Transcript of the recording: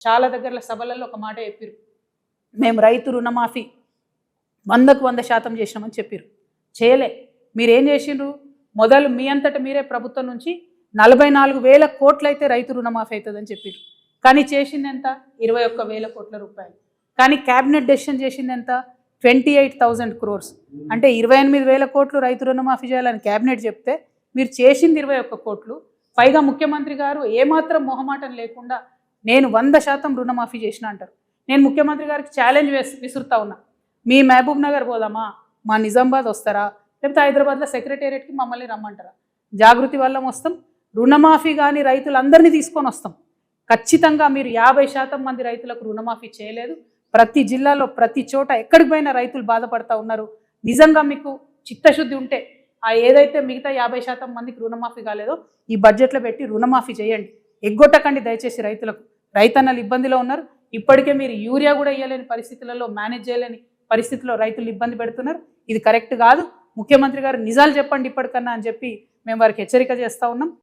చాలా దగ్గర సభలలో ఒక మాట చెప్పారు, మేము రైతు రుణమాఫీ 100కు 100% చేసినామని చెప్పారు. చేయలే. మీరేం చేసిండ్రు? మొదలు మీ అంతట మీరే ప్రభుత్వం నుంచి 44,000 కోట్లు అయితే రైతు రుణమాఫీ అవుతుందని చెప్పారు. కానీ చేసింది ఎంత? 21,000 కోట్ల రూపాయలు. కానీ క్యాబినెట్ డెసిషన్ చేసింది ఎంత? 28,000 crores. అంటే 28,000 కోట్లు రైతు రుణమాఫీ చేయాలని క్యాబినెట్ చెప్తే మీరు చేసింది 21 కోట్లు. పైగా ముఖ్యమంత్రి గారు ఏమాత్రం మొహమాటం లేకుండా నేను 100% రుణమాఫీ చేసిన అంటారు. నేను ముఖ్యమంత్రి గారికి ఛాలెంజ్ విసురుతా ఉన్నా, మీ మహబూబ్ నగర్ పోదామా, మా నిజామాబాద్ వస్తారా, లేకపోతే హైదరాబాద్లో సెక్రటేరియట్కి మమ్మల్ని రమ్మంటారా? జాగృతి వల్ల వస్తాం, రుణమాఫీ కానీ రైతులందరినీ తీసుకొని వస్తాం. ఖచ్చితంగా మీరు 50% మంది రైతులకు రుణమాఫీ చేయలేదు. ప్రతి జిల్లాలో ప్రతి చోట ఎక్కడికి పోయినా రైతులు బాధపడతా ఉన్నారు. నిజంగా మీకు చిత్తశుద్ధి ఉంటే ఆ ఏదైతే మిగతా 50% మందికి రుణమాఫీ కాలేదో ఈ బడ్జెట్లో పెట్టి రుణమాఫీ చేయండి. ఎగ్గొట్టకండి దయచేసి రైతులకు. రైతన్నలు ఇబ్బందిలో ఉన్నారు. ఇప్పటికే మీరు యూరియా కూడా ఇవ్వలేని పరిస్థితులలో, మేనేజ్ చేయలేని పరిస్థితుల్లో రైతులు ఇబ్బంది పెడుతున్నారు. ఇది కరెక్ట్ కాదు. ముఖ్యమంత్రి గారు నిజాలు చెప్పండి ఇప్పటికన్నా అని చెప్పి మేము వారికి హెచ్చరిక చేస్తూ ఉన్నాం.